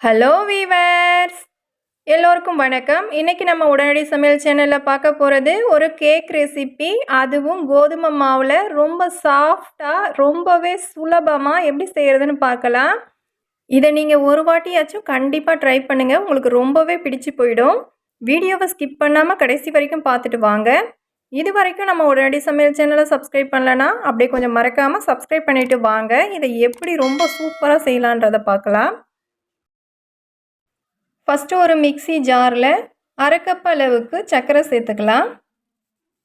Hello viewers, எல்லோருக்கும் வணக்கம். இன்றைக்கி நம்ம உடனடி சமையல் சேனலில் பார்க்க போகிறது ஒரு கேக் ரெசிபி. அதுவும் கோதுமை மாவில் ரொம்ப சாஃப்டாக ரொம்பவே சுலபமாக எப்படி செய்கிறதுன்னு பார்க்கலாம். இதை நீங்கள் ஒரு வாட்டியாச்சும் கண்டிப்பாக ட்ரை பண்ணுங்கள், உங்களுக்கு ரொம்பவே பிடிச்சி போயிடும். வீடியோவை ஸ்கிப் பண்ணாமல் கடைசி வரைக்கும் பார்த்துட்டு வாங்க. இது வரைக்கும் நம்ம உடனடி சமையல் சேனலை சப்ஸ்கிரைப் பண்ணலன்னா அப்படியே கொஞ்சம் மறக்காமல் சப்ஸ்கிரைப் பண்ணிவிட்டு வாங்க. இதை எப்படி ரொம்ப சூப்பராக செய்யலான்றதை பார்க்கலாம். ஃபஸ்ட்டு ஒரு மிக்ஸி ஜாரில் அரை கப் அளவுக்கு சர்க்கரை சேர்த்துக்கலாம்.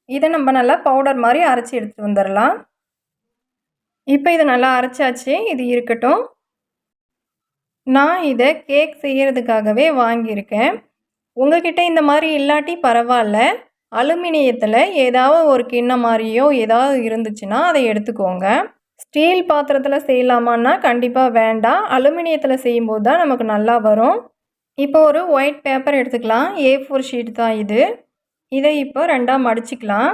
இதை நம்ம நல்லா பவுடர் மாதிரி அரைச்சி எடுத்துகிட்டு வந்துடலாம். இப்போ இதை நல்லா அரைச்சாச்சு, இது இருக்கட்டும். நான் இதை கேக் செய்கிறதுக்காகவே வாங்கியிருக்கேன். உங்கள்கிட்ட இந்த மாதிரி இல்லாட்டி பரவாயில்ல, அலுமினியத்தில் ஏதாவது ஒரு கிண்ணம் மாதிரியோ ஏதாவது இருந்துச்சுன்னா அதை எடுத்துக்கோங்க. ஸ்டீல் பாத்திரத்தில் செய்யலாமான்னா கண்டிப்பாக வேண்டாம், அலுமினியத்தில் செய்யும்போது தான் நமக்கு நல்லா வரும். இப்போ ஒரு ஒயிட் பேப்பர் எடுத்துக்கலாம். A4 ஷீட் தான் இது. இதை இப்போ ரெண்டாக மடிச்சுக்கலாம்.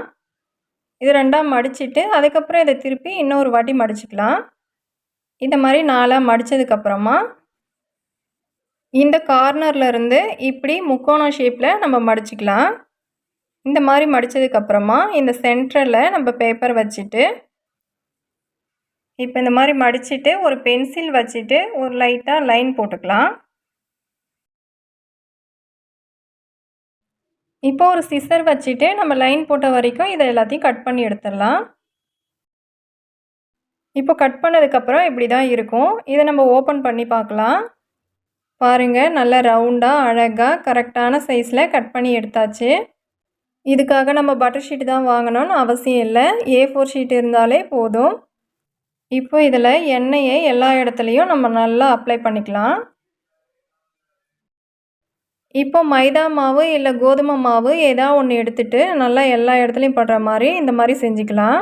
இது ரெண்டாக மடிச்சுட்டு அதுக்கப்புறம் இதை திருப்பி இன்னொரு வாட்டி மடிச்சுக்கலாம். இந்த மாதிரி நாலாக மடித்ததுக்கப்புறமா இந்த கார்னர்லேருந்து இப்படி முக்கோண ஷேப்பில் நம்ம மடிச்சுக்கலாம். இந்த மாதிரி மடித்ததுக்கப்புறமா இந்த சென்டரில் நம்ம பேப்பர் வச்சுட்டு இப்போ இந்த மாதிரி மடிச்சுட்டு ஒரு பென்சில் வச்சுட்டு ஒரு லைட்டாக லைன் போட்டுக்கலாம். இப்போ ஒரு சிசர் வச்சுட்டு நம்ம லைன் போட்ட வரைக்கும் இதை எல்லாத்தையும் கட் பண்ணி எடுத்துடலாம். இப்போ கட் பண்ணதுக்கப்புறம் இப்படி தான் இருக்கும். இதை நம்ம ஓப்பன் பண்ணி பார்க்கலாம். பாருங்கள், நல்ல ரவுண்டாக அழகாக கரெக்டான சைஸில் கட் பண்ணி எடுத்தாச்சு. இதுக்காக நம்ம பட்டர் ஷீட் தான் வாங்கணும்னு அவசியம் இல்லை, A4 ஷீட் இருந்தாலே போதும். இப்போ இதில் எண்ணெயை எல்லா இடத்துலையும் நம்ம நல்லா அப்ளை பண்ணிக்கலாம். இப்போ மைதா மாவு இல்லை கோதுமை மாவு ஏதாவது ஒன்று எடுத்துகிட்டு நல்லா எல்லா இடத்துலையும் படுற மாதிரி இந்த மாதிரி செஞ்சுக்கலாம்.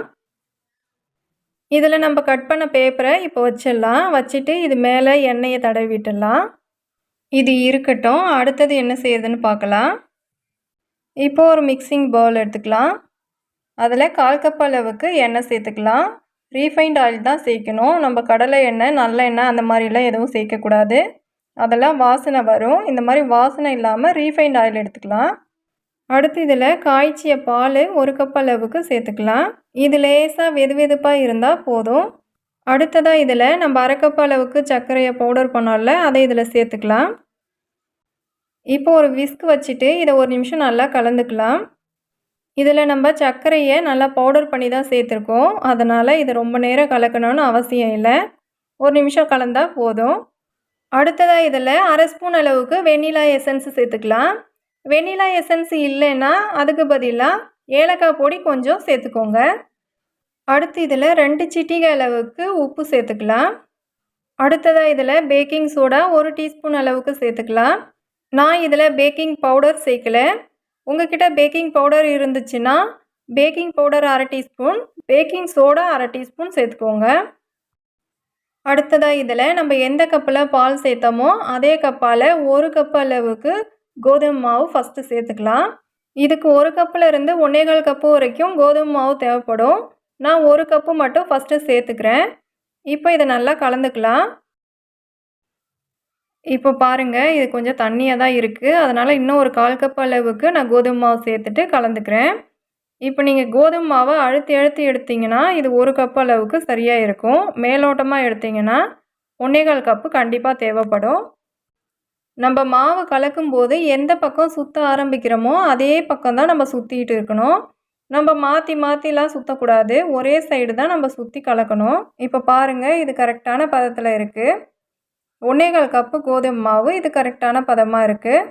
இதில் நம்ம கட் பண்ண பேப்பரை இப்போ வச்சிடலாம். வச்சுட்டு இது மேலே எண்ணெயை தடவி விட்டுடலாம். இது இருக்கட்டும், அடுத்தது என்ன செய்யுதுன்னு பார்க்கலாம். இப்போது ஒரு மிக்சிங் பவுல் எடுத்துக்கலாம். அதில் 1/4 கப் அளவுக்கு எண்ணெய் சேர்த்துக்கலாம். ரீஃபைண்ட் ஆயில் தான் சேர்க்கணும். நம்ம கடலை எண்ணெய் நல்லெண்ணெய் அந்த மாதிரிலாம் எதுவும் சேர்க்கக்கூடாது, அதெல்லாம் வாசனை வரும். இந்த மாதிரி வாசனை இல்லாமல் ரீஃபைண்ட் ஆயில் எடுத்துக்கலாம். அடுத்து இதில் காய்ச்சிய பால் 1 கப் அளவுக்கு சேர்த்துக்கலாம். இது லேசாக வெது வெதுப்பாக இருந்தால் போதும். அடுத்ததாக இதில் நம்ம அரை கப் அளவுக்கு சர்க்கரையை பவுடர் பண்ணோம்ல, அதை இதில் சேர்த்துக்கலாம். இப்போ ஒரு விஸ்க் வச்சுட்டு இதை ஒரு நிமிஷம் நல்லா கலந்துக்கலாம். இதில் நம்ம சர்க்கரையை நல்லா பவுடர் பண்ணி தான் சேர்த்துருக்கோம், அதனால் இது ரொம்ப நேரம் கலக்கணும்னு அவசியம் இல்லை, ஒரு நிமிஷம் கலந்தால் போதும். அடுத்ததாக இதில் அரை ஸ்பூன் அளவுக்கு வெண்ணிலா எசன்ஸ் சேர்த்துக்கலாம். வெண்ணிலா எசன்ஸ் இல்லைன்னா அதுக்கு பதிலாக ஏலக்காய் பொடி கொஞ்சம் சேர்த்துக்கோங்க. அடுத்து இதில் 2 சிட்டிகை அளவுக்கு உப்பு சேர்த்துக்கலாம். அடுத்ததாக இதில் பேக்கிங் சோடா 1 டீஸ்பூன் அளவுக்கு சேர்த்துக்கலாம். நான் இதில் பேக்கிங் பவுடர் சேர்க்கலை. உங்கள்கிட்ட பேக்கிங் பவுடர் இருந்துச்சுன்னா பேக்கிங் பவுடர் அரை டீஸ்பூன், பேக்கிங் சோடா அரை டீஸ்பூன் சேர்த்துக்கோங்க. அடுத்ததாக இதில் நம்ம எந்த கப்பில் பால் சேர்த்தோமோ அதே கப்பால் 1 கப் அளவுக்கு கோதுமை மாவு ஃபஸ்ட்டு சேர்த்துக்கலாம். இதுக்கு 1 கப்பில் இருந்து 1.25 கப்பு வரைக்கும் கோதுமை மாவு தேவைப்படும். நான் 1 கப்பு மட்டும் ஃபஸ்ட்டு சேர்த்துக்கிறேன். இப்போ இதை நல்லா கலந்துக்கலாம். இப்போ பாருங்கள், இது கொஞ்சம் தண்ணியாக தான் இருக்குது, அதனால் இன்னும் ஒரு 1/4 கப் அளவுக்கு நான் கோதுமை மாவு சேர்த்துட்டு கலந்துக்கிறேன். இப்போ நீங்கள் கோதுமை மாவை அழுத்தி எடுத்திங்கன்னா இது 1 கப் அளவுக்கு சரியாக இருக்கும். மேலோட்டமாக எடுத்திங்கன்னா 1.25 கப்பு கண்டிப்பாக தேவைப்படும். நம்ம மாவு கலக்கும்போது எந்த பக்கம் சுற்ற ஆரம்பிக்கிறோமோ அதே பக்கம் தான் நம்ம சுற்றிட்டு இருக்கணும். நம்ம மாற்றி மாற்றிலாம் சுற்றக்கூடாது, ஒரே சைடு தான் நம்ம சுற்றி கலக்கணும். இப்போ பாருங்கள், இது கரெக்டான பதத்தில் இருக்குது. 1.25 கப்பு கோதுமை மாவு இது கரெக்டான பதமாக இருக்குது.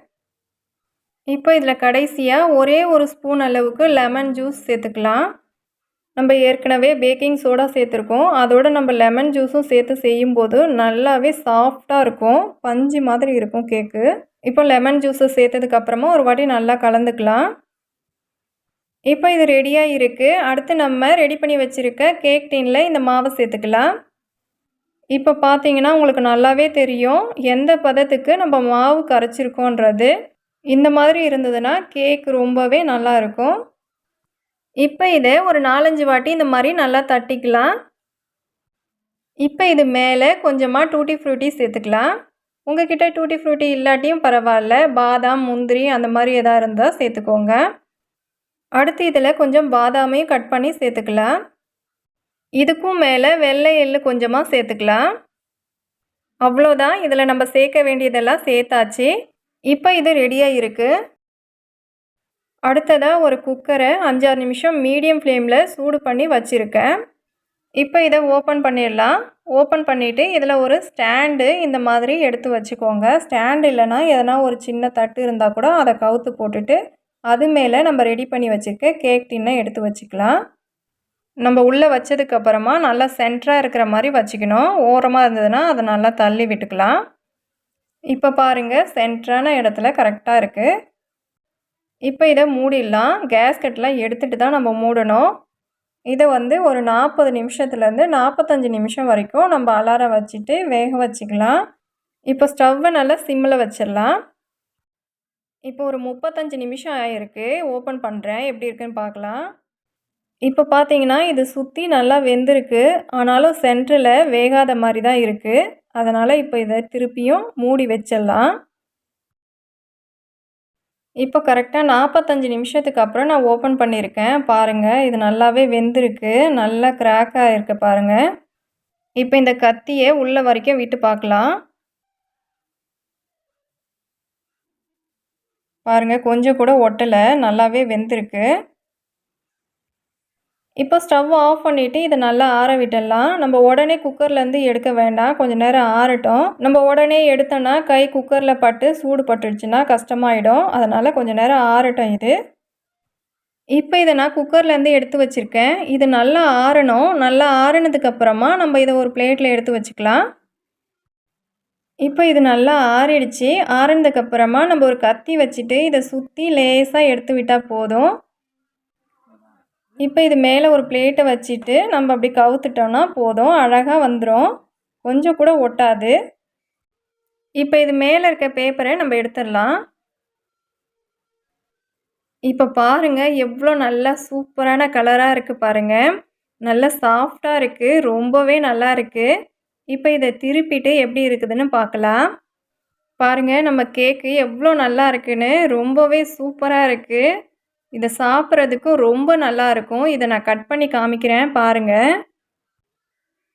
இப்போ இதில் கடைசியாக ஒரே ஒரு ஸ்பூன் அளவுக்கு லெமன் ஜூஸ் சேர்த்துக்கலாம். நம்ம ஏற்கனவே பேக்கிங் சோடா சேர்த்துருக்கோம், அதோடு நம்ம லெமன் ஜூஸும் சேர்த்து செய்யும்போது நல்லாவே சாஃப்டாக இருக்கும், பஞ்சு மாதிரி இருக்கும் கேக்கு. இப்போ லெமன் ஜூஸை சேர்த்ததுக்கப்புறமா ஒரு வாட்டி நல்லா கலந்துக்கலாம். இப்போ இது ரெடியாக இருக்குது. அடுத்து நம்ம ரெடி பண்ணி வச்சுருக்க கேக் டின்னில் இந்த மாவை சேர்த்துக்கலாம். இப்போ பார்த்தீங்கன்னா உங்களுக்கு நல்லாவே தெரியும் எந்த பதத்துக்கு நம்ம மாவு கரைச்சிருக்கோன்றது. இந்த மாதிரி இருந்ததுன்னா கேக் ரொம்பவே நல்லாயிருக்கும். இப்போ இதை ஒரு 4-5 வாட்டி இந்த மாதிரி நல்லா தட்டிக்கலாம். இப்போ இது மேலே கொஞ்சமாக டூட்டி ஃப்ரூட்டி சேர்த்துக்கலாம். உங்ககிட்ட டூட்டி ஃப்ரூட்டி இல்லாட்டியும் பரவாயில்ல, பாதாம், முந்திரி அந்த மாதிரி எதாக இருந்தால் சேர்த்துக்கோங்க. அடுத்து இதில் கொஞ்சம் பாதாமையும் கட் பண்ணி சேர்த்துக்கலாம். இதுக்கும் மேலே வெள்ளை எள்ளு கொஞ்சமாக சேர்த்துக்கலாம். அவ்வளோதான், இதில் நம்ம சேர்க்க வேண்டியதெல்லாம் சேர்த்தாச்சு. இப்போ இது ரெடியாக இருக்குது. அடுத்ததாக ஒரு குக்கரை 5-6 நிமிஷம் மீடியம் ஃப்ளேமில் சூடு பண்ணி வச்சுருக்கேன். இப்போ இதை ஓப்பன் பண்ணிடலாம். ஓப்பன் பண்ணிவிட்டு இதில் ஒரு ஸ்டாண்டு இந்த மாதிரி எடுத்து வச்சுக்கோங்க. ஸ்டாண்டு இல்லைன்னா எதனா ஒரு சின்ன தட்டு இருந்தால் கூட அதை கவுத்து போட்டுட்டு அது மேலே நம்ம ரெடி பண்ணி வச்சுருக்க கேக் டின்னை எடுத்து வச்சுக்கலாம். நம்ம உள்ளே வச்சதுக்கப்புறமா நல்லா சென்டராக இருக்கிற மாதிரி வச்சுக்கணும். ஓரமாக இருந்ததுன்னா அதை நல்லா தள்ளி விட்டுக்கலாம். இப்போ பாருங்கள், சென்டரான இடத்துல கரெக்டாக இருக்குது. இப்போ இதை மூடிடலாம். கேஸ்கெட்லாம் எடுத்துகிட்டு தான் நம்ம மூடணும். இதை ஒரு 40 நிமிஷத்துலேருந்து 45 நிமிஷம் வரைக்கும் நம்ம அலாரம் வச்சுட்டு வேக வச்சுக்கலாம். இப்போ ஸ்டவ்வை நல்லா சிம்மில் வச்சிடலாம். இப்போ ஒரு 35 நிமிஷம் ஆகிருக்கு. ஓப்பன் பண்ணுறேன், எப்படி இருக்குன்னு பார்க்கலாம். இப்போ பார்த்தீங்கன்னா இது சுற்றி நல்லா வெந்திருக்கு. ஆனாலும் சென்டரில் வேகாத மாதிரி தான் இருக்குது. அதனால் இப்போ இதை திருப்பியும் மூடி வச்சிடலாம். இப்போ கரெக்டாக 45 நிமிஷத்துக்கு அப்புறம் நான் ஓப்பன் பண்ணியிருக்கேன். பாருங்கள், இது நல்லாவே வெந்திருக்கு. நல்லா கிராக் ஆகிருக்கு பாருங்கள். இப்போ இந்த கத்தியை உள்ள வரைக்கும் விட்டு பார்க்கலாம். பாருங்கள், கொஞ்சம் கூட ஒட்டலை, நல்லாவே வெந்திருக்கு. இப்போ ஸ்டவ் ஆஃப் பண்ணிவிட்டு இதை நல்லா ஆற விட்டுடலாம். நம்ம உடனே குக்கர்லேருந்து எடுக்க வேண்டாம், கொஞ்சம் நேரம் ஆறட்டும். நம்ம உடனே எடுத்தோன்னா கை குக்கரில் பட்டு சூடு பட்டுடுச்சுன்னா கஷ்டமாயிடும். அதனால் கொஞ்சம் நேரம் ஆறட்டும் இது. இப்போ இதை நான் குக்கர்லேருந்து எடுத்து வச்சுருக்கேன். இது நல்லா ஆறணும். நல்லா ஆறினதுக்கப்புறமா நம்ம இதை ஒரு பிளேட்டில் எடுத்து வச்சுக்கலாம். இப்போ இது நல்லா ஆறிடுச்சு. ஆறினதுக்கப்புறமா நம்ம ஒரு கத்தி வச்சுட்டு இதை சுற்றி லேசாக எடுத்து விட்டால் போதும். இப்போ இது மேலே ஒரு பிளேட்டை வச்சுட்டு நம்ம அப்படி கவுத்துட்டோன்னா போதும், அழகாக வந்துடும். கொஞ்சம் கூட ஒட்டாது. இப்போ இது மேலே இருக்க பேப்பரை நம்ம எடுத்துடலாம். இப்போ பாருங்கள், எவ்வளோ நல்லா சூப்பரான கலராக இருக்குது பாருங்கள். நல்லா சாஃப்டாக இருக்குது, ரொம்பவே நல்லா இருக்குது. இப்போ இதை திருப்பிட்டு எப்படி இருக்குதுன்னு பார்க்கலாம். பாருங்கள், நம்ம கேக்கு எவ்வளோ நல்லா இருக்குன்னு, ரொம்பவே சூப்பராக இருக்குது. இதை சாப்பிட்றதுக்கும் ரொம்ப நல்லா இருக்கும். இதை நான் கட் பண்ணி காமிக்கிறேன் பாருங்கள்.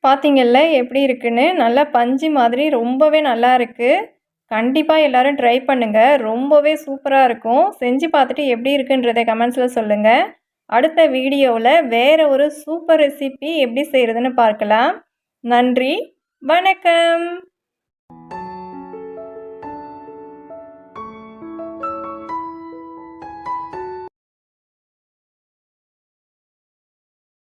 பார்த்தீங்கள்ல எப்படி இருக்குன்னு, நல்லா பஞ்சு மாதிரி ரொம்பவே நல்லா இருக்குது. கண்டிப்பாக எல்லோரும் ட்ரை பண்ணுங்கள், ரொம்பவே சூப்பராக இருக்கும். செஞ்சு பார்த்துட்டு எப்படி இருக்குன்றதை கமெண்ட்ஸில் சொல்லுங்கள். அடுத்த வீடியோவில் வேறு ஒரு சூப்பர் ரெசிபி எப்படி செய்கிறதுன்னு பார்க்கலாம். நன்றி, வணக்கம்.